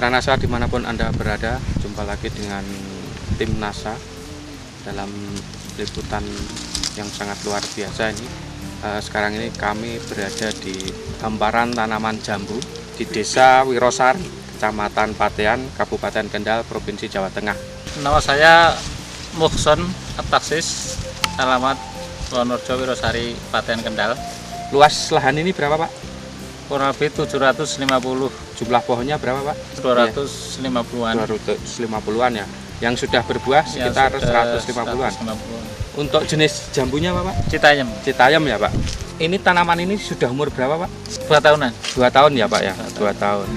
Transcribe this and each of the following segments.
Mitra NASA dimanapun Anda berada, jumpa lagi dengan tim NASA dalam liputan yang sangat luar biasa ini. Sekarang ini kami berada di hamparan tanaman jambu di Desa Wirosari, Kecamatan Patean, Kabupaten Kendal, Provinsi Jawa Tengah. Nama saya Muhson Abtaksis, alamat Wonorejo Wirosari, Patean Kendal. Luas lahan ini berapa, Pak? Kurang lebih 750. Jumlah pohonnya berapa, Pak? 250-an. 250-an ya. Yang sudah berbuah sekitar 150-an. Untuk jenis jambunya apa, Pak? Citayam. Citayam ya, Pak. Ini tanaman ini sudah umur berapa, Pak? 2 tahunan. 2 tahun ya, Pak ya. 2 tahun.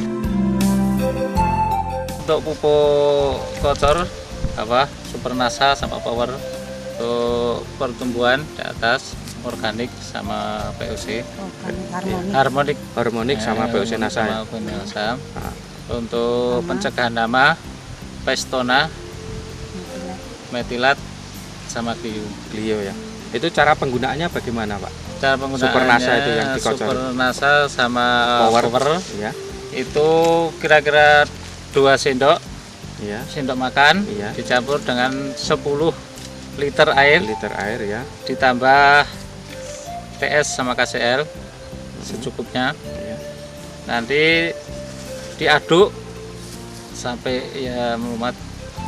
Untuk pupuk kocor Super NASA sama Power, untuk pertumbuhan di atas organik sama POC. Harmonik sama POC NASA ya. Untuk pencegahan hama, Pestona, metilat sama Clio ya. Itu cara penggunaannya bagaimana, Pak? Cara penggunaannya Super NASA itu yang dikocor. Super NASA sama Power ya. Itu kira-kira 2 sendok ya. Sendok makan ya. Dicampur dengan 10 liter air ya. Ditambah TS sama KCl secukupnya ya. Nanti diaduk sampai ya melumat,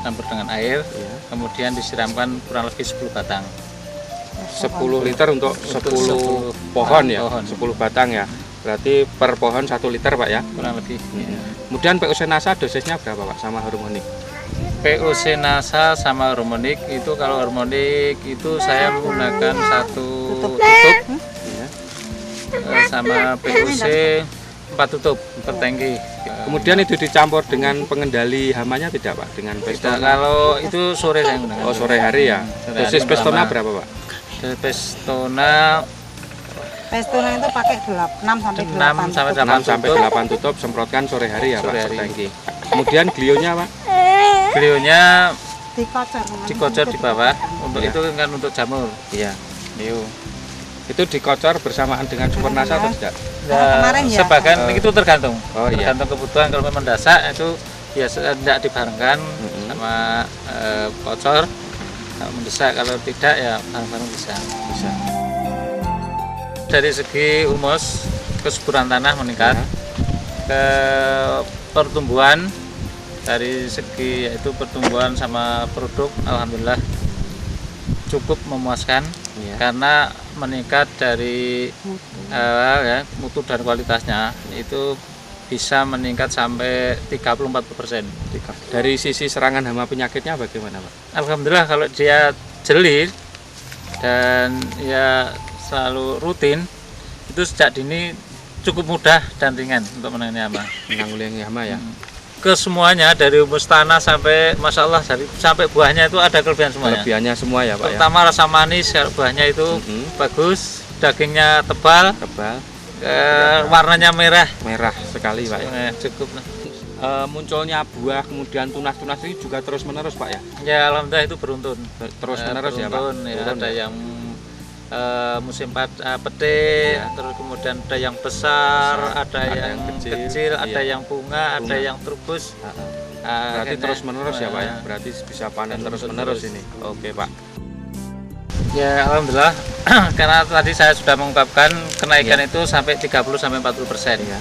campur dengan air ya. Kemudian disiramkan kurang lebih 10 batang. 10 liter untuk 10 pohon ya. 10 batang ya. Berarti per pohon 1 liter, Pak ya. Kurang lebih ya. Kemudian POC NASA dosisnya berapa, Pak, sama harmonik? POC NASA sama harmonik itu, kalau harmonik itu saya menggunakan 1 tutup ya. Sama POC 4 tutup per tangki. Kemudian itu dicampur dengan pengendali hamanya tidak, Pak? Dengan Pestona? Kalau itu sore saya menggunakan. Oh, sore hari ya. Dosis Pestona berapa, Pak? Pestona itu pakai 6 sampai 8 tutup, semprotkan sore hari ya, Pak, per tangki. Kemudian Clio-nya, Pak? Clio-nya dikocor di bawah. Untuk ya. itu kan untuk jamur. Iya. Itu dikocor bersamaan dengan Super NASA atau tidak? Kemarin ya. Sebagian itu tergantung. Oh, iya. Tergantung kebutuhan. Kalau memang mendesak itu ya tidak dibarengkan sama kocor. Kalau mendesak, kalau tidak ya bareng-bareng bisa. Dari segi humus, kesuburan tanah meningkat. Ke pertumbuhan, dari segi yaitu pertumbuhan sama produk, alhamdulillah cukup memuaskan ya. Karena meningkat dari mutu dan kualitasnya itu bisa meningkat sampai 34%. Dari sisi serangan hama penyakitnya bagaimana, Pak? Alhamdulillah kalau dia jeli dan ya selalu rutin, itu sejak dini cukup mudah dan ringan untuk menangani hama ya. Kesemuanya dari humus tanah sampai Masya Allah sampai buahnya itu ada kelebihan semuanya. Kelebihannya semua ya, Pak. Terutama ya? Rasa manis, buahnya itu bagus, dagingnya tebal, warnanya merah sekali, Pak ya. Cukup. Munculnya buah kemudian tunas-tunas ini juga terus menerus, Pak ya. Ya alhamdulillah itu beruntun. Terus menerus ya, Pak. Ya, ada yang musim petik, terus kemudian ada yang besar, ada yang kecil, ada yang bunga, ada yang trubus. Berarti terus menerus ya, Pak ya. Berarti bisa panen terus menerus ini. Oke, Pak. Ya alhamdulillah karena tadi saya sudah mengungkapkan kenaikan itu sampai 30-40% ya.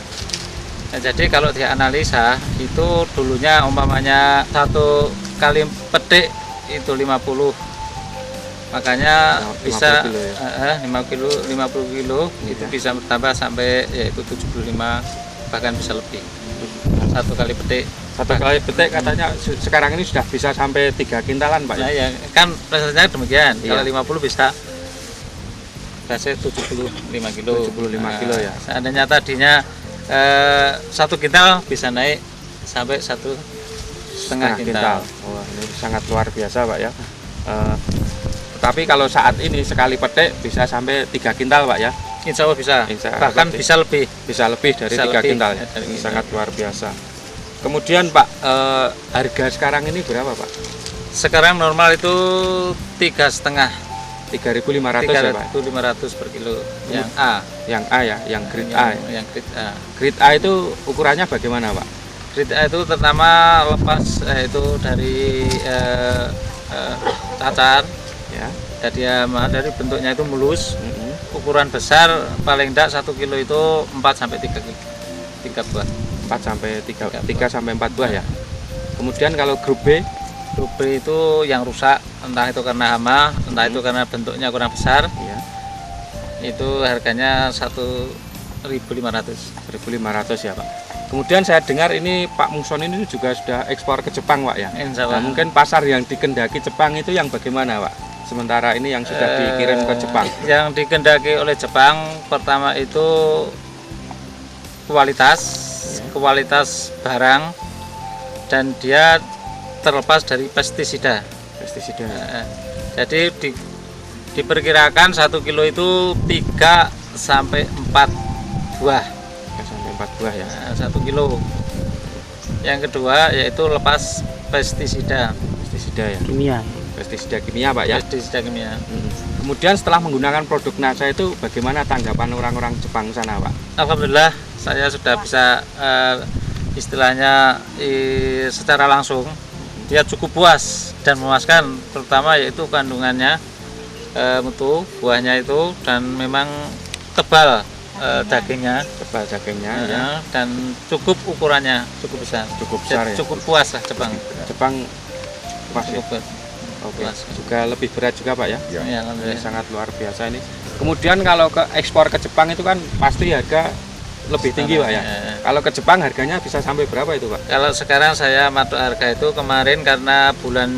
Nah, jadi kalau dianalisa itu dulunya umpamanya 1 kali petik itu 50, makanya 50 bisa kilo ya? 50 kilo itu bisa bertambah sampai yaitu 75, bahkan bisa lebih. 1 kali petik. 1 kali petik katanya sekarang ini sudah bisa sampai 3 kintalan, Pak. Nah, ya kan prosesnya demikian. Iya. Kalau 50 bisa 75 kilo. 75 kilo ya. Seandainya tadinya 1 kintal bisa naik sampai 1,5 kintal. Wah, ini sangat luar biasa, Pak ya. Tapi kalau saat ini sekali petik bisa sampai 3 kintal, Pak ya. Insya Allah bisa. Bahkan lebih. bisa lebih. Bisa lebih dari 3 kintal ya. Ini sangat luar biasa. Kemudian, Pak, harga sekarang ini berapa, Pak? Sekarang normal itu 3,5. 3.500 ya, Pak. 3.500 per kilo. Yang A. Yang A ya, yang grade A. Yang grade A. Grade A itu ukurannya bagaimana, Pak? Grade A itu terutama lepas itu dari cacar Ya. jadi dari bentuknya itu mulus. Ukuran besar paling tidak 1 kilo itu 4 sampai 3 buah. 4 sampai 3 sampai 4 buah ya. Kemudian kalau grup B, Grup B itu yang rusak, entah itu karena hama, entah itu karena bentuknya kurang besar, ya, itu harganya 1.500. 1.500 ya Pak. Kemudian saya dengar ini Pak Muson ini juga sudah ekspor ke Jepang Pak ya. Insya Nah, Allah. mungkin pasar yang dikendaki Jepang itu yang bagaimana Pak? Sementara ini yang sudah dikirim ke Jepang. Yang dikendaki oleh Jepang pertama itu kualitas barang, dan dia terlepas dari pestisida. Pestisida. Jadi diperkirakan 1 kilo itu 3 sampai 4 buah. 3 sampai 4 buah ya. 1 kilo. Yang kedua yaitu lepas pestisida. Pestisida ya. Kimia. Pestisida kimia Pak ya. Pestisida kimia. Kemudian setelah menggunakan produk NASA itu bagaimana tanggapan orang-orang Jepang sana Pak? Alhamdulillah saya sudah bisa istilahnya secara langsung dia cukup puas dan memuaskan, terutama yaitu kandungannya, mutu buahnya itu, dan memang tebal dagingnya, Ya. dan cukup ukurannya cukup besar. Cukup besar ya. Cukup puas lah Jepang. Jepang pas ya. Cukup Oke. puas. Juga lebih berat juga Pak ya. Ya, Ini alhamdulillah. sangat luar biasa ini. Kemudian kalau ke ekspor ke Jepang itu kan pasti harga lebih tinggi Pak ya. Kalau ke Jepang harganya bisa sampai berapa itu Pak? Kalau sekarang saya matok harga itu kemarin karena bulan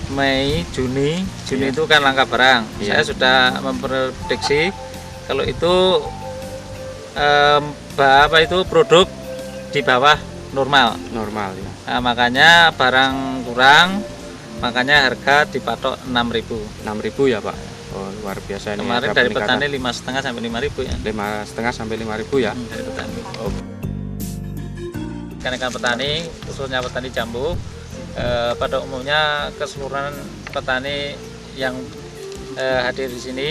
Mei, Juni Iya. itu kan langka barang. Iya. Saya sudah memprediksi kalau itu produk di bawah normal. Normal ya. Nah, makanya barang kurang, makanya harga dipatok 6.000. 6.000 ya Pak. Oh, luar biasa ini. Kemarin ada dari peningkatan. petani 5,5 sampai 5.000 ya. 5,5 sampai 5.000 ya. Dari petani. Oh, Ikan-ikan petani, khususnya petani jambu, pada umumnya keseluruhan petani yang hadir di sini,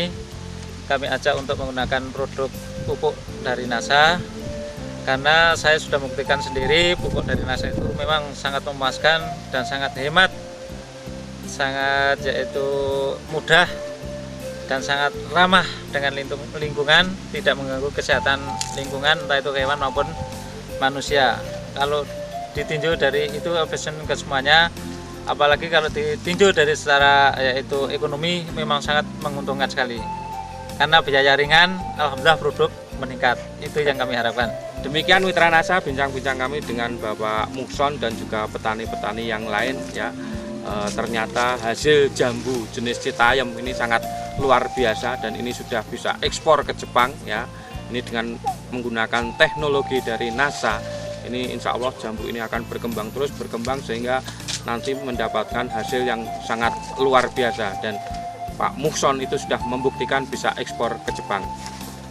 kami ajak untuk menggunakan produk pupuk dari NASA, karena saya sudah membuktikan sendiri pupuk dari NASA itu memang sangat memuaskan dan sangat hemat, sangat yaitu mudah dan sangat ramah dengan lingkungan, tidak mengganggu kesehatan lingkungan, entah itu hewan maupun manusia. Kalau ditinjau dari itu efisien ke semuanya, apalagi kalau ditinjau dari secara yaitu ekonomi, memang sangat menguntungkan sekali. Karena biaya ringan, alhamdulillah produk meningkat. Itu yang kami harapkan. demikian Mitra NASA bincang-bincang kami dengan Bapak Muson dan juga petani-petani yang lain ya. Ternyata hasil jambu jenis Citayam ini sangat luar biasa dan ini sudah bisa ekspor ke Jepang ya. Ini dengan menggunakan teknologi dari NASA, ini insya Allah jambu ini akan berkembang terus sehingga nanti mendapatkan hasil yang sangat luar biasa, dan Pak Muson itu sudah membuktikan bisa ekspor ke Jepang.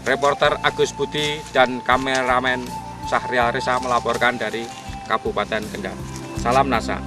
Reporter Agus Budi dan kameramen Syahrial Reza melaporkan dari Kabupaten Kendal. Salam NASA.